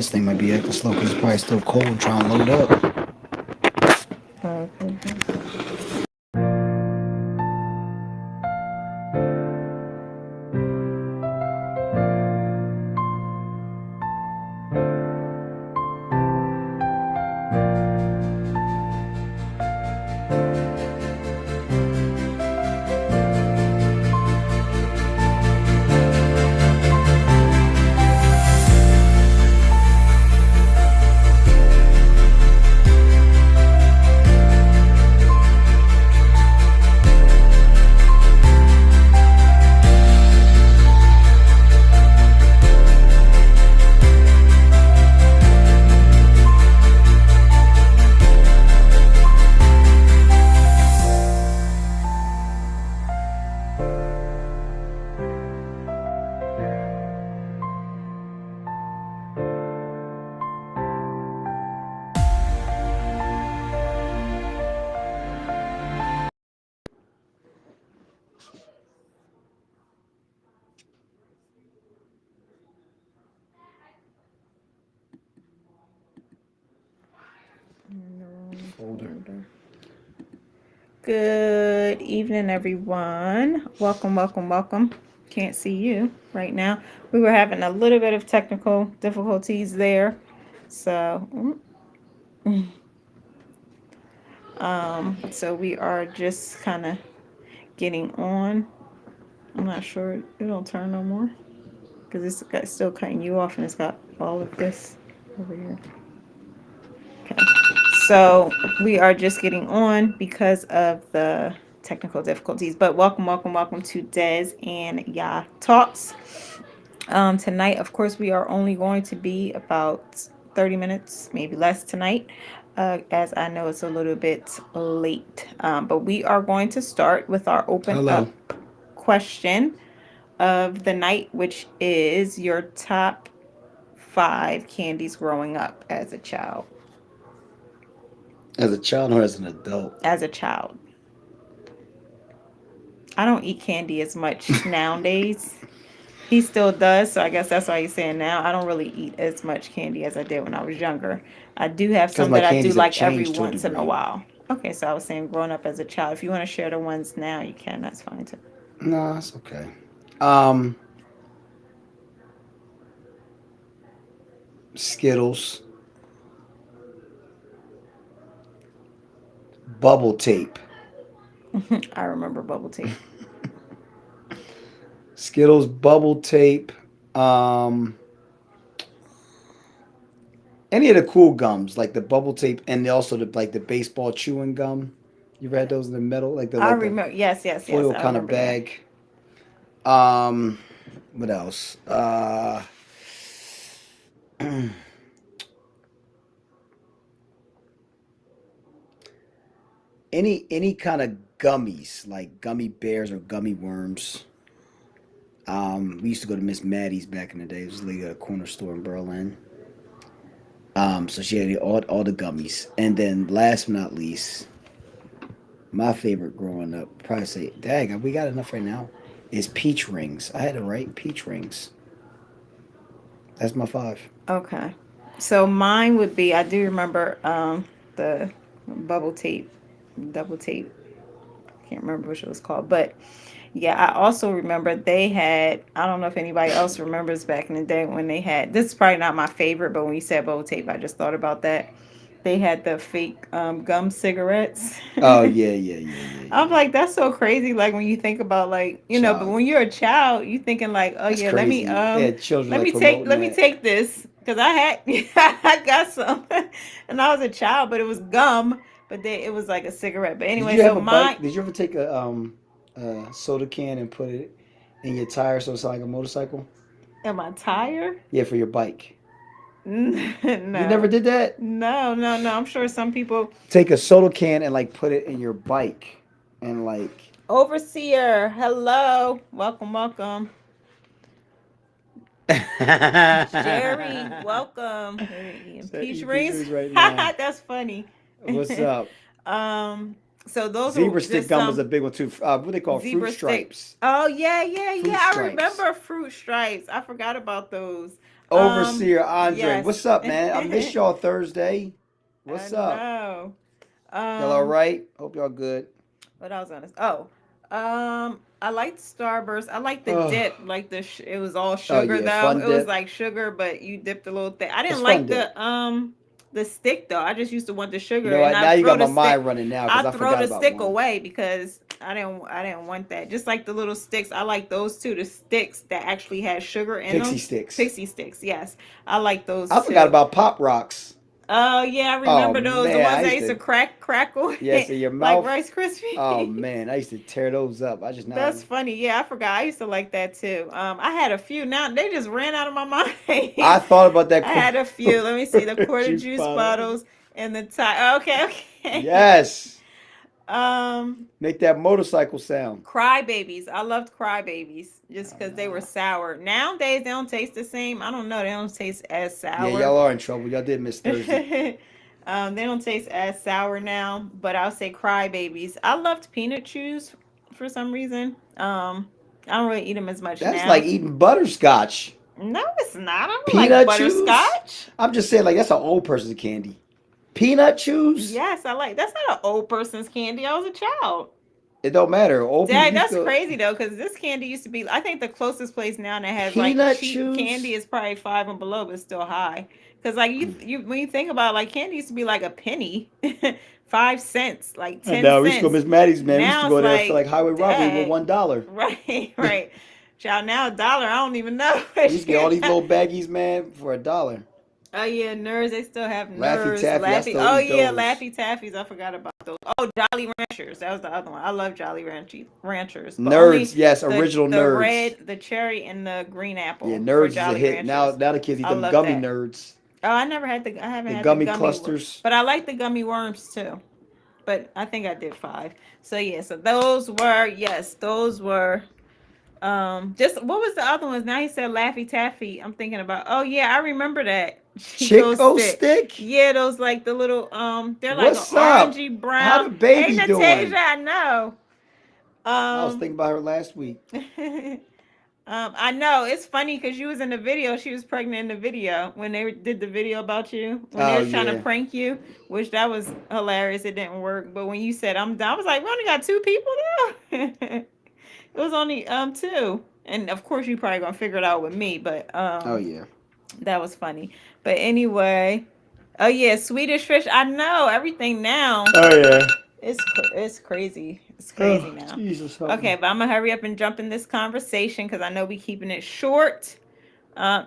this thing might be acting slow because it's probably still cold trying to load up. Okay. Folder. Good evening, everyone. Welcome, welcome, welcome. Can't see you right now. We were having a little bit of technical difficulties there. So, so we are just kind of getting on. I'm not sure it'll turn no more because still cutting you off and it's got all of this over here. Okay. So we are just getting on because of the technical difficulties. But welcome, welcome, welcome to Des and Ya Talks. Tonight, of course, we are only going to be about 30 minutes, maybe less tonight, as I know it's a little bit late. But we are going to start with our open Hello. up question of the night, which is your top 5 candies growing up as a child. As a child or as an adult? As a child. I don't eat candy as much nowadays. He still does, so I guess that's why he's saying now. I don't really eat as much candy as I did when I was younger. I do have Because some my that I do candies have like every changed to a once in a degree. while. Okay, so I was saying growing up as a child. If you want to share the ones now, you can. That's fine too. No, that's okay. Um, Skittles, bubble tape. I remember bubble tea. Skittles, bubble tape. Um, any of the cool gums, like the bubble tape, and also the baseball chewing gum. You read those in the metal, I like the remember. Yes, yes, yes. foil I kind of remember that. bag. Um, what else? Any kind of gummies, like gummy bears or gummy worms. We used to go to Miss Maddie's back in the day. It was a lady at a corner store in Berlin. So she had all the gummies, and then last but not least, my favorite growing up, probably say, "Dag, we got enough right now." Is peach rings. I had to write peach rings. That's my five. Okay. So mine would be. I do remember the bubble tape, double tape. Can't remember what it was called, but yeah, I also remember they had, I don't know if anybody else remembers back in the day when they had, this is probably not my favorite, but when you said bubble tape, I just thought about that. They had the fake gum cigarettes. Oh yeah, yeah, yeah, yeah, I'm yeah. like, that's so crazy. Like when you think about like, but Child, when you're a child, you thinking like, oh that's yeah, crazy. They had children like promoting let me that. take this because I had I got some, and I was a child, but it was gum, but it was like a cigarette. But Did anyway, you so have a mine. bike? Did you ever take a soda can and put it in your tire so it's like a motorcycle? Am I tired? Yeah, for your bike. You never No. did that? No, no, no. I'm sure some people. Take a soda can and like put it in your bike and like Overseer, hello. Welcome, welcome. Jerry, welcome. They're eating so peach eat peach rings. rings right now. That's funny. What's up? um, so those are Zebra stick just gum is some a big one too. What they call fruit zebra stick. stripes. Oh yeah, yeah, Fruit yeah. I stripes. remember fruit stripes. I forgot about those. Overseer Andre, Yes. what's up, man? I missed y'all Thursday. I What's up? know. Y'all all Um, right? Hope y'all good. what I was gonna. Oh, I liked Starburst. I like the Oh, dip. Like it was all oh sugar yeah, though. fun It was dip. like sugar, but you dipped a little thing. I It's didn't fun like dip. the stick though. I just used to want the You sugar, know and what? I Now you throw got my the mind stick. running now I because I throw forgot the about stick one. away because I didn't want that. Just like the little sticks. I like those too. The sticks that actually had sugar in Pixie them. sticks. Pixie sticks. Yes, I like I those forgot too. about Pop Rocks. Oh yeah, I Oh remember those. The man, ones I that used used to to. crackle Yes, in your like mouth. Rice Oh Krispies. man, I used to tear those up. I just now. That's funny. Yeah, I forgot. I used to like that too. I had a few. Now they just ran out of my mind. I I thought about that had a few. Let me see the quarter juice juice bottle. bottles and the tie. Okay, okay. Yes, um, make that motorcycle sound. Crybabies. I loved Crybabies just Oh because they were no. sour. Nowadays they don't taste the same. I don't know. They don't taste as Yeah, sour. y'all are in trouble. Y'all did miss Thursday. They don't taste as sour now, but I'll say Crybabies. I loved peanut chews for some reason. I don't really eat them as much That's like now. eating butterscotch. No, it's not. I don't like Peanut chews? butterscotch. I'm just saying, like, that's an old person's candy. Peanut chews? Yes, I like. That's not an old person's candy. I was a child. It don't matter. Old people Dang, used that's to. crazy though, because this candy used to be. I think the closest place now that has like Peanut cheap candy chews? is probably five and below, but still high. Because like you when you think about it, like candy used to be like a penny, 5 cents, like I ten know. We used to go cents. Miss Maddie's, man. We used to Now it's go there for like like highway robbery with dang, $1. right, right. Child, now a dollar. I don't even know. We used to get all these little baggies, man, for $1. Oh yeah, nerds. They still have Laffy nerds. Taffy, I Laffy. still Oh eat yeah, those. Laffy Taffies. I forgot about those. Oh, Jolly Ranchers. That was the other one. I love Jolly Ranchers, but Nerds, only yes, original the nerds. red, the cherry, and the green Yeah, apple for nerds is a Jolly hit. Now, Ranchers. now the kids eat I them love gummy that. nerds, Oh, I never had the. I haven't the had the gummy gummy, clusters. but I like the gummy worms too. But I think I did five. So yeah. So those were yes, those were just what was the other ones? Now he said Laffy Taffy. I'm thinking about. Oh yeah, I remember that Chico Chico stick. stick? Yeah, those like the little they're like an What's up? orangey How brown. the Hey baby Natasha, doing? I know. I was Um thinking about her last week. I know it's funny because you was in the video. She was pregnant in the video when they did the video about you when they Oh was trying to yeah. prank you, which that was hilarious. It didn't work, but when you said I'm done, I was like, we only got two people now. It was only two, and of course you probably gonna figure it out with me, but Oh yeah. that was funny. But anyway, oh yeah, Swedish fish. I know everything now. Oh yeah. It's crazy. It's Oh crazy now. Jesus, help Okay, me. but I'm gonna hurry up and jump in this conversation because I know we keeping it short.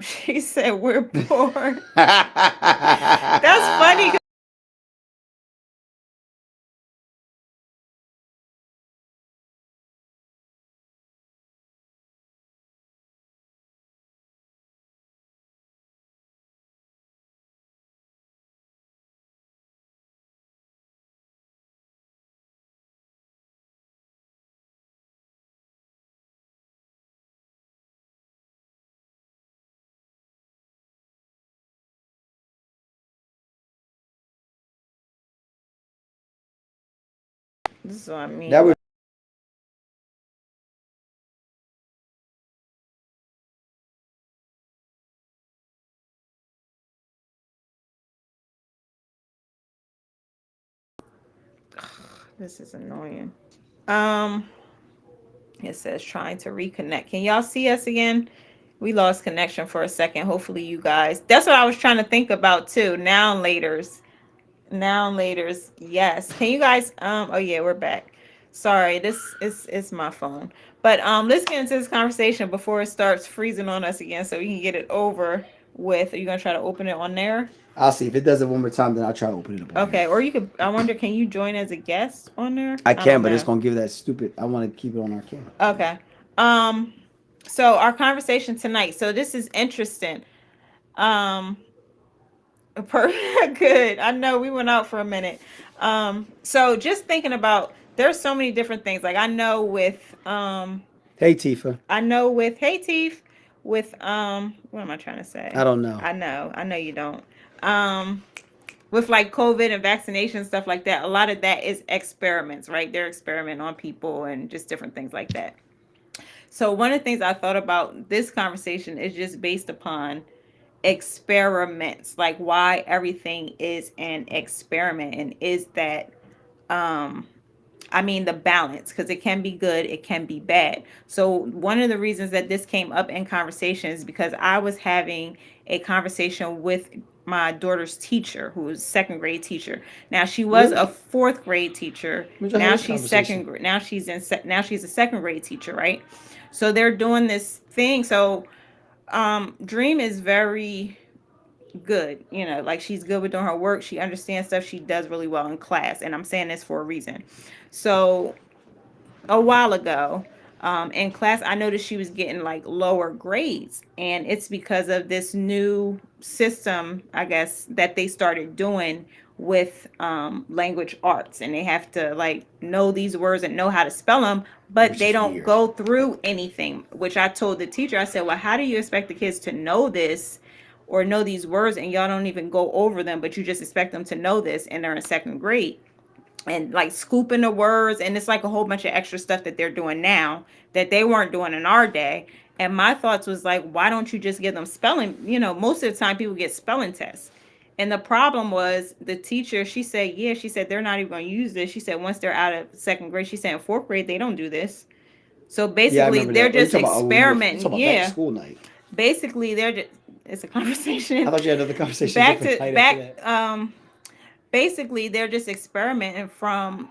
She said we're poor. That's funny. This is what I That mean. was This is annoying. Um, it says trying to reconnect. Can y'all see us again? We lost connection for a second. Hopefully, you guys. That's what I was trying to think about too. Now and later's. Now and later's. Yes. Can you guys? Oh yeah, we're back. Sorry, this is it's my phone. But let's get into this conversation before it starts freezing on us again, so we can get it over with. Are you gonna try to open it on there? I'll see. If it does it one more time, then I'll try to open it up on here. Okay. Or you could. I wonder. Can you join as a guest on there? I I can, don't but it's know. gonna give that stupid I wanna keep it on our camera. Okay. Um. So our conversation tonight. So this is interesting. Um. Per good. I know we went out for a minute. So just thinking about there's so many different things. Like Hey Tifa. I know with Hey Teeth, with what am I trying to I say? don't know. I know you don't. Um with like COVID and vaccination stuff like that, a lot of that is experiments, right? They're experimenting on people and just different things like that. So one of the things I thought about this conversation is just based upon experiments, like why everything is an experiment, and is that um I mean, the balance, because it can be good, it can be bad. So, one of the reasons that this came up in conversation is because I was having a conversation with my daughter's teacher, who was a second grade teacher. Now, she was a Really? fourth grade teacher. When y'all have Now this she's conversation? second grade. Now she's a second grade teacher, right? So they're doing this thing. So, Dream is very good. Like she's good with doing her work. She understands stuff. She does really well in class, and I'm saying this for a reason. So a while ago, in class, I noticed she was getting like lower grades, and it's because of this new system, I guess, that they started doing with language arts, and they have to like know these words and know how to spell them, but Which they is don't weird. go through anything. Which I told the teacher, I said, "Well, how do you expect the kids to know this?" Or know these words, and y'all don't even go over them, but you just expect them to know this, and they're in second grade, and like scooping the words, and it's like a whole bunch of extra stuff that they're doing now that they weren't doing in our day. And my thoughts was like, why don't you just give them spelling? Most of the time people get spelling tests. And the problem was the teacher, she said, yeah, she said they're not even going to use this. She said once they're out of second grade, she said in fourth grade they don't do this. So Yeah, I basically remember they're that. Oh, you just talking about when you experimenting. talking about back to Yeah, school night? basically they're just, it's a I conversation. thought you had another conversation back different to night after back that. Basically they're just experimenting from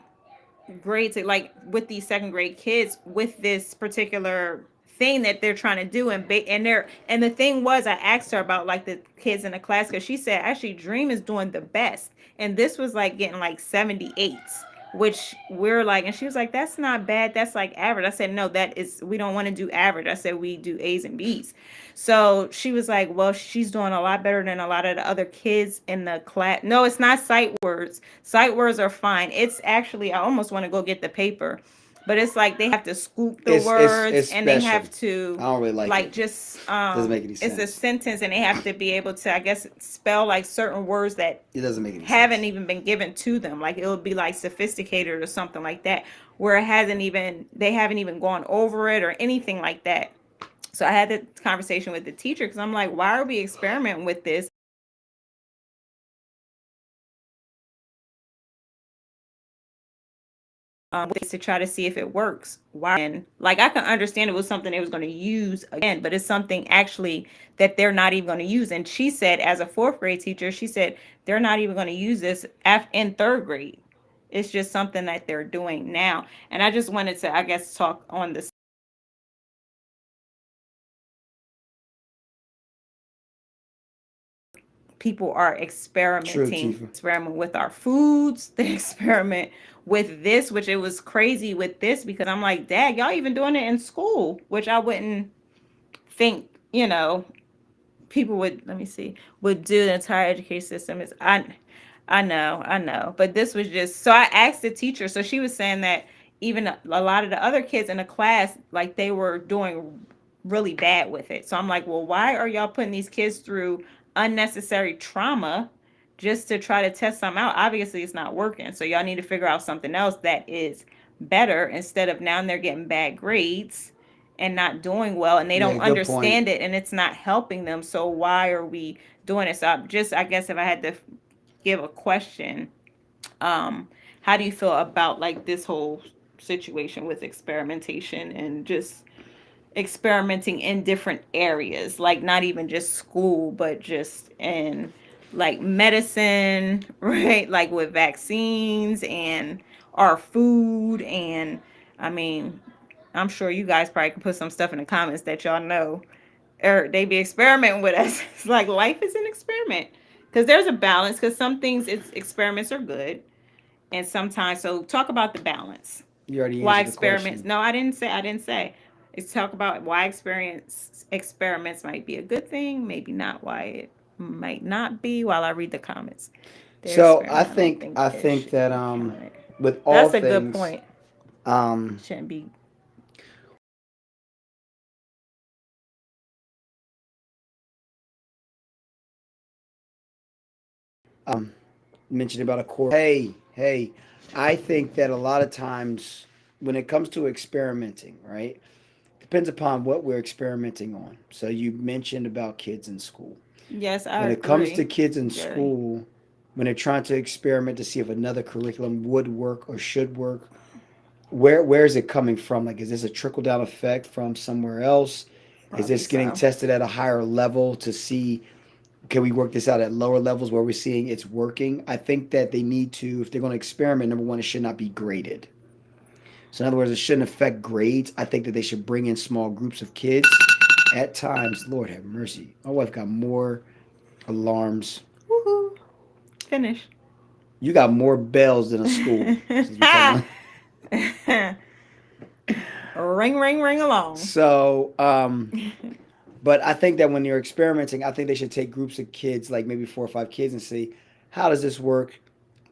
grades, like with these second grade kids, with this particular thing that they're trying to do. And the thing was, I asked her about like the kids in the class, because she said actually Dream is doing the best, and this was like getting like 78s, which we're like, and she was like, that's not bad, that's like average. I said, no, that is, we don't want to do average. I said we do A's and B's. So she was like, well, she's doing a lot better than a lot of the other kids in the class. No, it's not sight words. Sight words are fine. It's actually, I almost want to go get the paper, but it's like they have to scoop the words, It's and they special. have to I don't really like like it. just Doesn't make any it's a sense. sentence, and they have to be able to, I guess, spell like certain words that It doesn't make any haven't sense. even been given to them. Like it would be like sophisticated or something like that, where it hasn't even, they haven't even gone over it or anything like that. So I had the conversation with the teacher, because I'm like, why are we experimenting with this? To try to see if it works. Why? And like I can understand it was something they was going to use again, but it's something actually that they're not even going to use. And she said, as a fourth grade teacher, she said they're not even going to use this in third grade. It's just something that they're doing now. And I just wanted to, I guess, talk on this. People are True, experimenting, Tifa. experiment with our foods, they experiment with this, which it was crazy with this, because I'm like, dad, y'all even doing it in school, which I wouldn't think, people would, let me see, would do. The entire education system is, I know, but this was just, so I asked the teacher, so she was saying that even a lot of the other kids in the class, like they were doing really bad with it. So I'm like, well, why are y'all putting these kids through unnecessary trauma just to try to test something out? Obviously it's not working, so y'all need to figure out something else that is better, instead of now they're getting bad grades and not doing well, and they Yeah, don't good point. understand it, and it's not helping them. So why are we doing it? So I'm just, I guess if I had to give a question, um how do you feel about like this whole situation with experimentation, and just experimenting in different areas, like not even just school, but just in like medicine, right? Like with vaccines and our food. And I mean, I'm sure you guys probably can put some stuff in the comments that y'all know, or they be experimenting with us. It's like life is an experiment, because there's a balance, because some things, it's experiments are good, and sometimes, so talk about the balance. You already Why answered the experiments? question. No, I didn't say. It's talk about why experiments might be a good thing, maybe not, why it might not be, while I read the comments. They're So experiment. I don't think I it think should that be counted. with all That's a good things point. um Shouldn't be. mentioned about a core. Hey, I think that a lot of times when it comes to experimenting, right? Depends upon what we're experimenting on. So you mentioned about kids in school. Yes, I When it comes to agree. kids in Very. school, when they're trying to experiment to see if another curriculum would work or should work, where is it coming from? Like, is this a trickle down effect from somewhere else? Is Probably this getting so. tested at a higher level to see, can we work this out at lower levels where we're seeing it's working? I think that they need to, if they're going to experiment, number one, it should not be graded. So in other words, it shouldn't affect grades. I think that they should bring in small groups of kids at times. Lord have mercy. My wife got more alarms. Woohoo! Finish. You got more bells than a school since we're talking about. Ring, ring, ring along. So, but I think that when you're experimenting, I think they should take groups of kids, like maybe 4 or 5 kids, and see how does this work.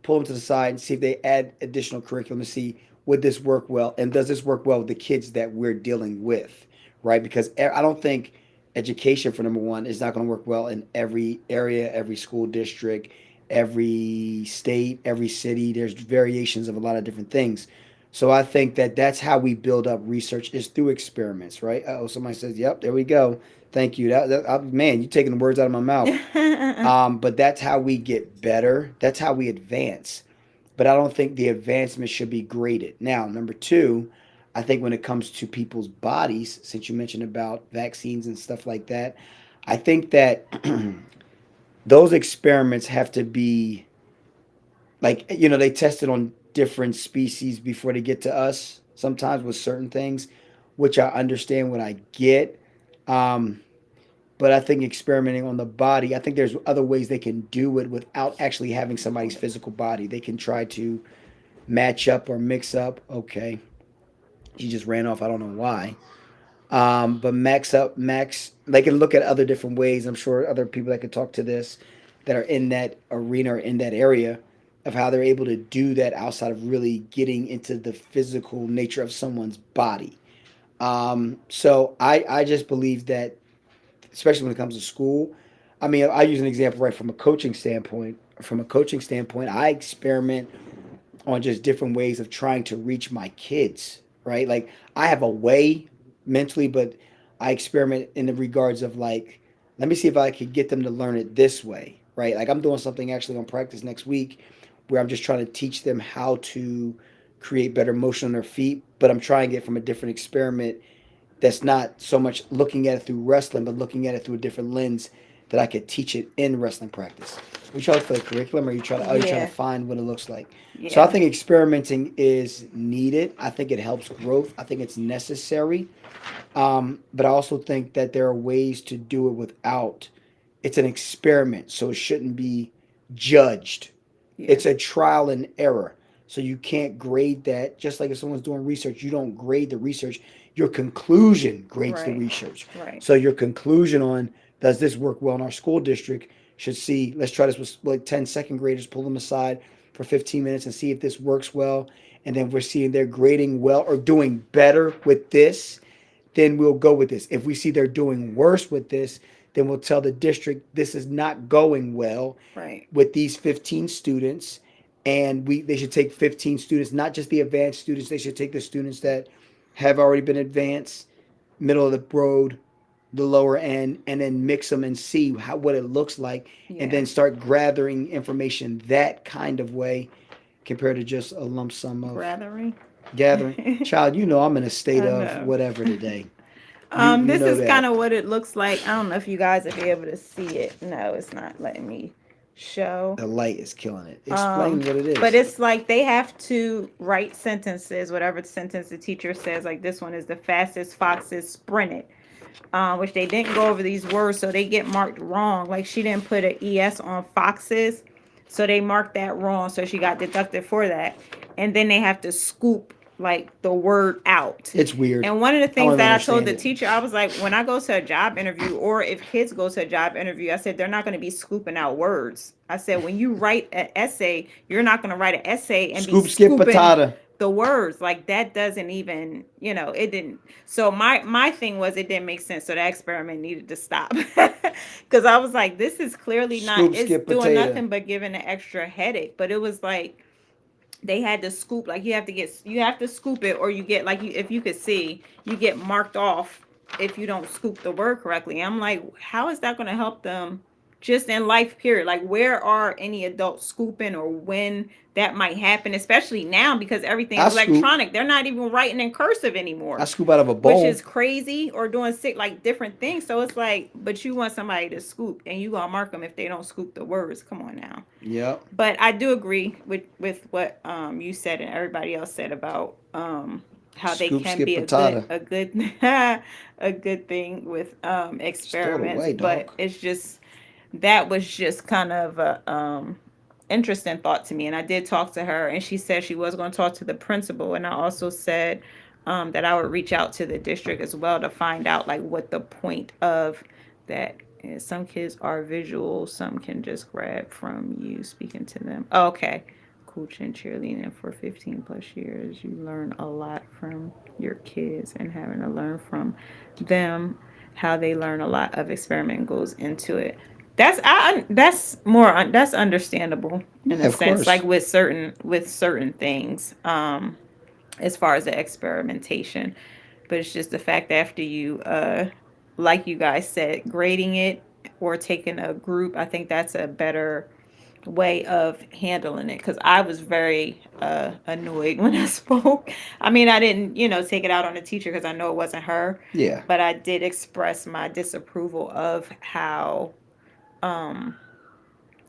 Pull them to the side and see if they add additional curriculum to see would this work well and does this work well with the kids that we're dealing with, right? Because I don't think education for number one is not going to work well in every area, every school district, every state, every city. There's variations of a lot of different things. So I think that that's how we build up research is through experiments, right? Oh, somebody says, "Yep, there we go. Thank you." Man, you're taking the words out of my mouth. But that's how we get better. That's how we advance. But I don't think the advancement should be graded. Now, number two, I think when it comes to people's bodies, since you mentioned about vaccines and stuff like that, I think that those experiments have to be like, they test it on different species before they get to us sometimes with certain things, which I understand what I get. Um, but I think experimenting on the body, I think there's other ways they can do it without actually having somebody's physical body. They can try to match up or mix up. Okay, she just ran off. I don't know why. But max. They can look at other different ways. I'm sure other people that could talk to this that are in that arena or in that area of how they're able to do that outside of really getting into the physical nature of someone's body. So I just believe that, especially when it comes to school. I mean, I use an example right from a coaching standpoint. From a coaching standpoint, I experiment on just different ways of trying to reach my kids, right? Like I have a way mentally, but I experiment in the regards of like, let me see if I could get them to learn it this way, right? Like I'm doing something actually on practice next week where I'm just trying to teach them how to create better motion on their feet, but I'm trying it from a different experiment that's not so much looking at it through wrestling, but looking at it through a different lens that I could teach it in wrestling practice. Are you trying for the curriculum, or are you trying to Yeah. find what it looks like? So I Yeah. think experimenting is needed. I think it helps growth. I think it's necessary. But I also think that there are ways to do it without. It's an experiment, so it shouldn't be judged. Yeah. It's a trial and error. So you can't grade that. Just like if someone's doing research, you don't grade the research. Your conclusion grades the Right. research. Right. So your conclusion on does this work well in our school district should see, let's try this with like 10 second graders, pull them aside for 15 minutes and see if this works well. And then we're seeing they're grading well or doing better with this, then we'll go with this. If we see they're doing worse with this, then we'll tell the district this is not going well Right. with these 15 students, and they should take 15 students, not just the advanced students. They should take the students that have already been advanced, middle of the road, the lower end, and then mix them and see what it looks like, and Yeah. then start gathering information that kind of way compared to just a lump sum of Gathering. gathering. Child, I'm in a state I of know. whatever today. You This know is kind that. of what it looks like. I don't know if you guys will be able to see it. No, it's not letting me show. The light is killing it. Um, Explain what it but is. it's like they have to write sentences, whatever sentence the teacher says. Like this one is the fastest foxes sprinted, which they didn't go over these words, so they get marked wrong. Like she didn't put an es on foxes, so they marked that wrong. So she got deducted for that. And then they have to scoop like the word out. It's weird. And one of the I don't things even that I told understand the it. teacher, I was like, when I go to a job interview or if kids go to a job interview, I said, they're not going to be scooping out words. I said, when you write an essay, you're not going to write an essay and be Scoop, skip, scooping patata. the words. Like that doesn't even, it didn't. So my thing was it didn't make sense. So that experiment needed to stop. Because I was like, this is clearly not, Scoop, it's skip, doing potato. nothing but giving an extra headache. But it was like, they had to scoop, like you have to scoop it, or you get like, if you could see, you get marked off if you don't scoop the word correctly. I'm like, how is that going to help them just in life period. Like, where are any adults scooping, or when that might happen, especially now because everything I is scoop. electronic. They're not even writing in cursive I anymore, scoop out of a which bowl. is crazy, or doing sick like different things. So it's like, but you want somebody to scoop, and you gonna mark them if they don't scoop the words. Come on now. Yep. But I do agree with what you said and everybody else said about how they Scoop, can skip, be patata. a good a good thing with Just throw it experiments. away, But dog. it's just, that was just kind of a interesting thought to me. And I did talk to her, and she said she was going to talk to the principal. And I also said that I would reach out to the district as well to find out like what the point of that is. Some kids are visual, some can just grab from you speaking to them. Oh, okay. Coaching cheerleading for 15 plus years, you learn a lot from your kids, and having to learn from them, how they learn, a lot of experiment goes into it. That's more that's understandable in Yeah, a of sense, like course. with certain things, as far as the experimentation. But it's just the fact that after you like you guys said, grading it or taking a group, I think that's a better way of handling it, because I was very annoyed when I spoke. I mean, I didn't, take it out on the teacher because I know it wasn't her, Yeah. but I did express my disapproval of how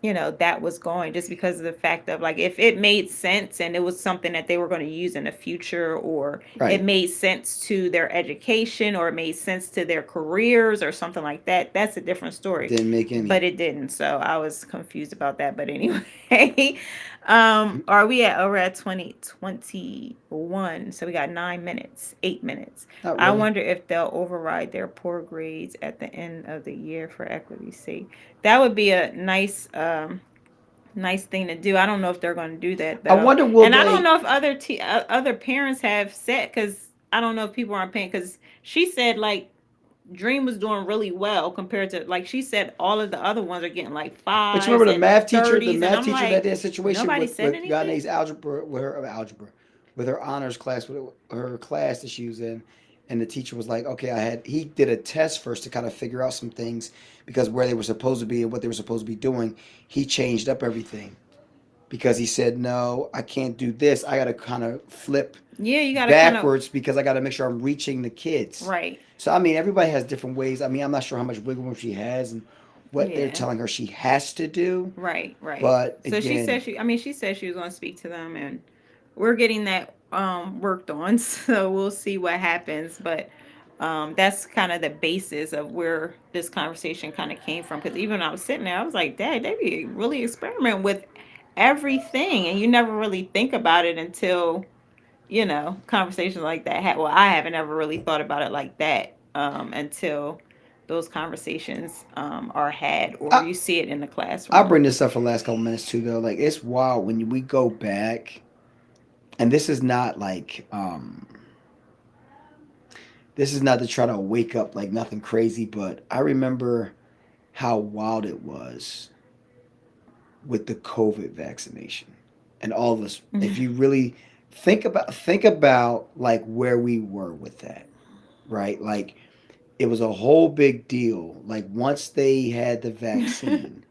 that was going, just because of the fact of, like, if it made sense and it was something that they were going to use in the future, or it Right. made sense to their education, or it made sense to their careers or something like that, that's a different story. Didn't make But any. it didn't, so I was confused about that. But anyway, are we at over at 2021? So we got 9 minutes, 8 minutes. Not I really. wonder if they'll override their poor grades at the end of the year for equity's sake. That would be a nice thing to do. I don't know if they're going to do that I though, wonder will and I don't they. know if other parents have said, because I don't know if people aren't paying. Because she said like Dream was doing really well compared to, like, she said all of the other ones are getting like But you fives remember the and math teacher, thirties, and I'm that like, did a situation nobody said with anything. Gane's algebra, with her honors class, with her class that she was in, and the teacher was like, okay, he did a test first to kind of figure out some things because where they were supposed to be and what they were supposed to be doing, he changed up everything because he said, no, I can't do this. I got to kind of flip Yeah, you got to kind of, backwards because I got to make sure I'm reaching the kids. right. So I mean, everybody has different ways. I mean, I'm not sure how much wiggle room she has and what they're Yeah. telling her she has to do. Right, right. But So she again, said she said she was going to speak to them, and we're getting that worked on. So we'll see what happens, but that's kind of the basis of where this conversation kind of came from, because even when I was sitting there, I was like, "Dad, they be really experiment with everything, and you never really think about it until, conversations like that." Well, I haven't ever really thought about it like that until those conversations are had, or I you see it in the I'll classroom. bring this up for the last couple minutes too, though. Like it's wild when we go back, and this is not to try to wake up like nothing crazy, but I remember how wild it was with the COVID vaccination and all this. If you really think about like where we were with that, right? Like it was a whole big deal. Like once they had the That vaccine,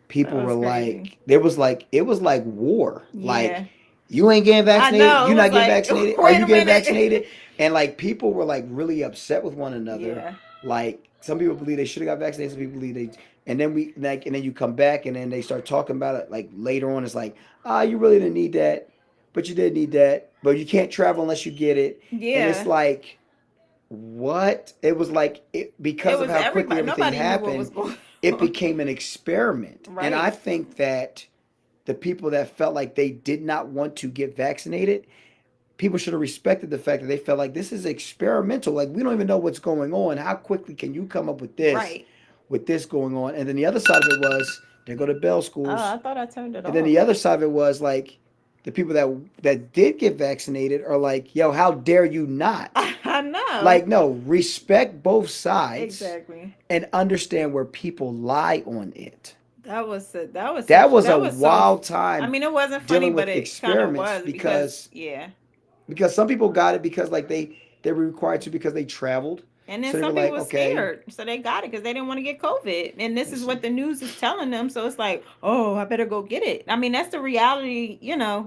people were was crazy. like, there was like it was like war. Like Yeah, you ain't getting I vaccinated. know. You It not was getting like, vaccinated. Are wait you a getting minute. vaccinated? And like people were like really upset with one another. Yeah, Like some people believe they should have got vaccinated. Some people believe they. And then and then you come back and then they start talking about it. Like later on, it's like, you really didn't need that, but you did need that. But you can't travel unless you get it. And it's yeah. like, what? It was like It because of was how quickly everybody. everything Nobody knew what was happened, going it on. became an experiment. And I Right, think that the people that felt like they did not want to get vaccinated, people should have respected the fact that they felt like this is experimental. Like we don't even know what's going on. How quickly can you come up right. with this going on? And then the other side of it was they go to Bell Oh, schools. I thought I turned it And then off. the other side of it was like the people that did get vaccinated are like, yo, how dare you not? I know. Like, no, respect both sides Exactly. and understand where people lie on it. That was That was a that was so. wild I time mean, it wasn't funny, dealing but with it kind of experiments was, because, yeah, because some people got it because like they were required to because they traveled. And then So they were some people like, were okay, scared, so they got it because they didn't want to get COVID. And this is what listen, the news is telling them. So it's like, oh, I better go get it. I mean, that's the reality,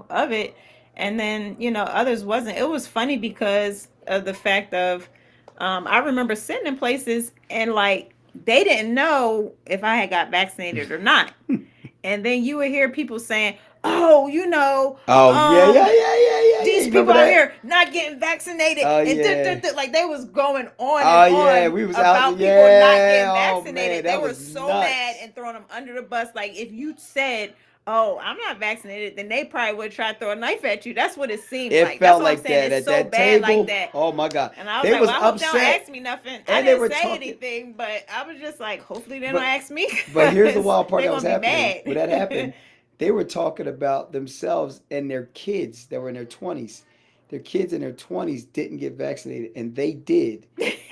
of it. And then, others wasn't. It was funny because of the fact of, I remember sitting in places and like they didn't know if I had got vaccinated or not. And then you would hear people saying, "Oh, oh yeah, yeah, yeah, yeah, yeah, yeah. these You people remember out that? here not getting vaccinated," Oh and yeah, like they was going on and oh yeah. on We was out. about people not Yeah. getting Oh man, vaccinated. They that were was so mad nuts. and throwing them under the bus. Like if you said, "Oh, I'm not vaccinated," then they probably would try to throw a knife at you. That's what it seemed It like. That's felt what I'm like saying. that It's at so that bad like table. that. Oh my God, And I was they like, was "Well, I hope they don't upset ask me nothing." I and they didn't were say talking. anything, but I was just like, "Hopefully they don't But ask me but here's the because wild part they're that was gonna be happening when that mad." happened. They were talking about themselves and their kids that were in their 20s. Their kids in their 20s didn't get vaccinated, and they did.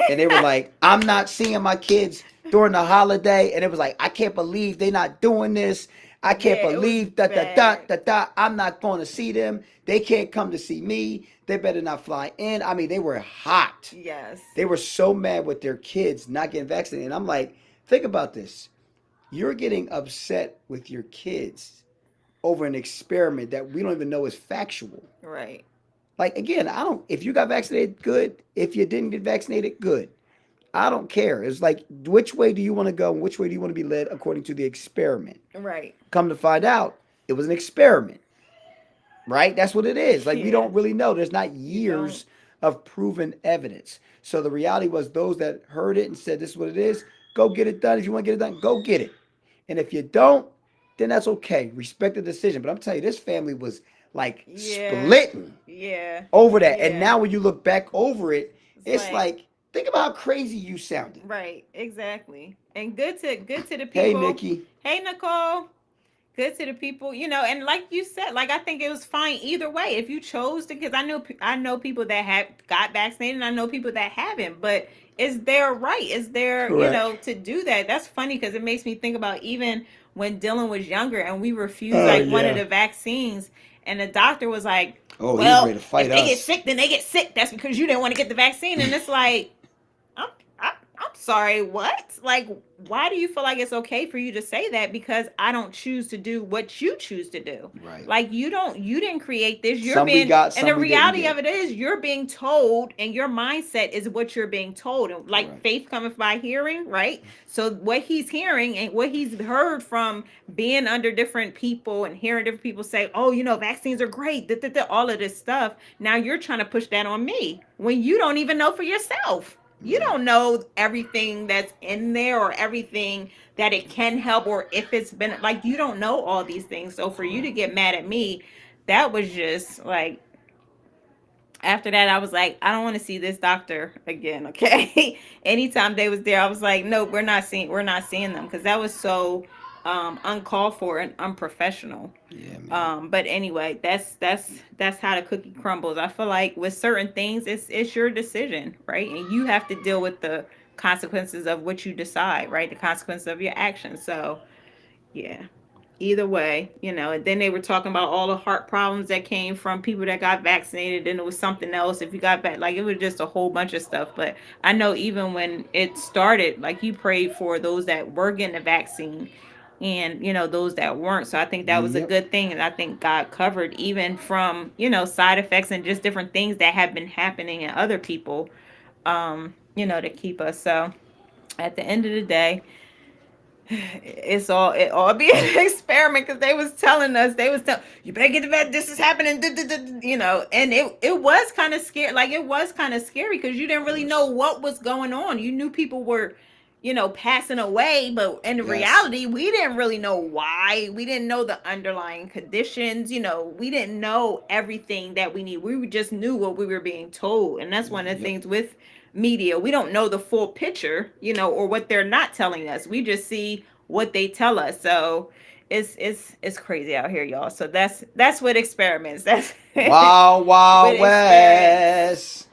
And they were like, I'm not seeing my kids during the holiday. And it was like, I can't believe they're not doing this. I can't Yeah, it was believe da da da bad. da da. I'm not going to see them. They can't come to see me. They better not fly in. I mean, they were hot. Yes. They were so mad with their kids not getting vaccinated. And I'm like, think about this. You're getting upset with your kids over an experiment that we don't even know is factual. Right. Like again, I don't. If you got vaccinated, good. If you didn't get vaccinated, good. I don't care. It's like which way do you want to go and which way do you want to be led according to the experiment. Right. Come to find out, it was an experiment, right? That's what it is. Like we Yeah. don't really know. There's not You don't. years of proven evidence. So the reality was those that heard it and said this is what it is, go get it done. If you want to get it done, go get it. And if you don't, then that's okay. Respect the decision. But I'm telling you, this family was like Yeah. splitting Yeah. over that. And Yeah. now when you look back over it, It's it's like like, think about how crazy you sounded. right, exactly. And good to the Hey, people. Nikki. Hey Nicole. Good to the people, and like you said, like I think it was fine either way if you chose to, because I know people that have got vaccinated and I know people that haven't, but is their right, is there, Correct. to do that. That's funny because it makes me think about even when Dylan was younger and we refused Oh, like one of yeah. the vaccines, and the doctor was like, Oh, he was ready well, to if fight they get us. sick, then they get sick. That's because you didn't want to get the vaccine. And it's like, I'm, I'm sorry, what? Like, why do you feel like it's okay for you to say that? Because I don't choose to do what you choose to do. Right. Like, you didn't create this. You're Some we being, got, and some the we didn't reality of get. it is, you're being told, and your mindset is what you're being told. And like, Correct. faith cometh by hearing, right? So, what he's hearing and what he's heard from being under different people and hearing different people say, oh, vaccines are great, all of this stuff. Now you're trying to push that on me when you don't even know for yourself. You Yeah. don't know everything that's in there or everything that it can help, or if it's been like, you don't know all these things. So for you to Correct. get mad at me, that was just like, after that I was like, I don't want to see this doctor again. Okay. Anytime they was there, I was like, no, we're not seeing them, because that was so uncalled for and unprofessional. Yeah, man. But anyway, that's how the cookie crumbles. I feel like with certain things, it's your decision, right? And you have to deal with the consequences of what you decide, right? The consequences of your actions. So yeah. Either way, and then they were talking about all the heart problems that came from people that got vaccinated, and it was something else if you got back. Like, it was just a whole bunch of stuff. But I know even when it started, like, you prayed for those that were getting the vaccine and, those that weren't. So I think that was a Yep. good thing. And I think God covered even from, side effects and just different things that have been happening in other people, to keep us. So at the end of the day, it all be an experiment, because they was telling you better get the vet, this is happening, and it was kind of scary. Like, it was kind of scary because you didn't Of really know course. what was going on. You knew people were passing away, but in Yes. reality we didn't really know why. We didn't know the underlying conditions. We didn't know everything that we need. We just knew what we were being told, and that's one of the Yep. things with media. We don't know the full picture, or what they're not telling us. We just see what they tell us. So it's crazy out here, y'all. So that's what experiments. That's Wow, wow, with experiments. West.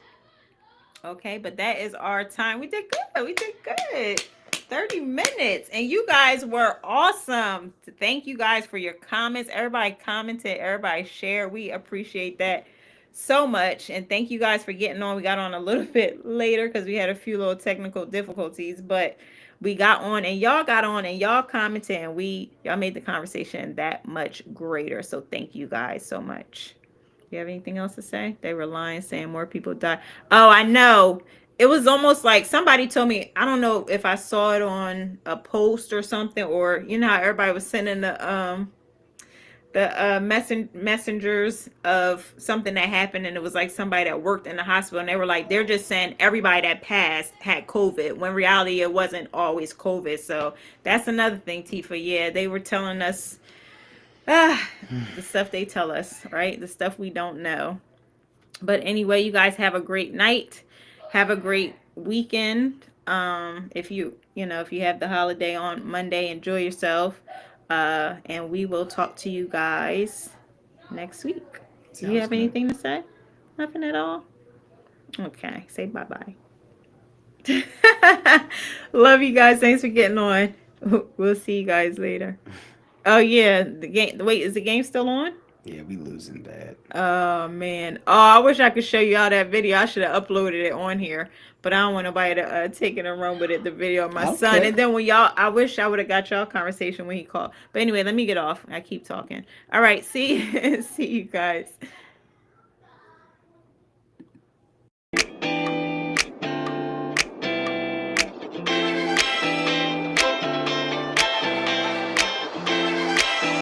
Okay, but that is our time. We did good. We did good. 30 minutes. And you guys were awesome. Thank you guys for your comments. Everybody commented, everybody shared. We appreciate that so much. And thank you guys for getting on. We got on a little bit later because we had a few little technical difficulties, but we got on and y'all got on and y'all commented and y'all made the conversation that much greater. So thank you guys so much. You have anything else to say? They were lying, saying more people died. Oh, I know. It was almost like somebody told me. I don't know if I saw it on a post or something, or you know how everybody was sending the messengers of something that happened, and it was like somebody that worked in the hospital, and they were like, they're just saying everybody that passed had COVID, when reality it wasn't always COVID. So that's another thing, Tifa. Yeah, they were telling us ah, the stuff they tell us, right? The stuff we don't know. But anyway, you guys have a great night. Have a great weekend. If if you have the holiday on Monday, enjoy yourself. And we will talk to you guys next week. Do you Sounds have good. anything to say? Nothing at all? Okay. Say bye bye. Love you guys. Thanks for getting on. We'll see you guys later. Oh yeah, the game. Wait, is the game still on? Yeah, we losing bad. Oh man. Oh, I wish I could show you all that video. I should have uploaded it on here, but I don't want nobody to take it and run with it. The video of my I don't son, and care. then when y'all, I wish I would have got y'all conversation when he called. But anyway, let me get off. I keep talking. All right, see, see you guys.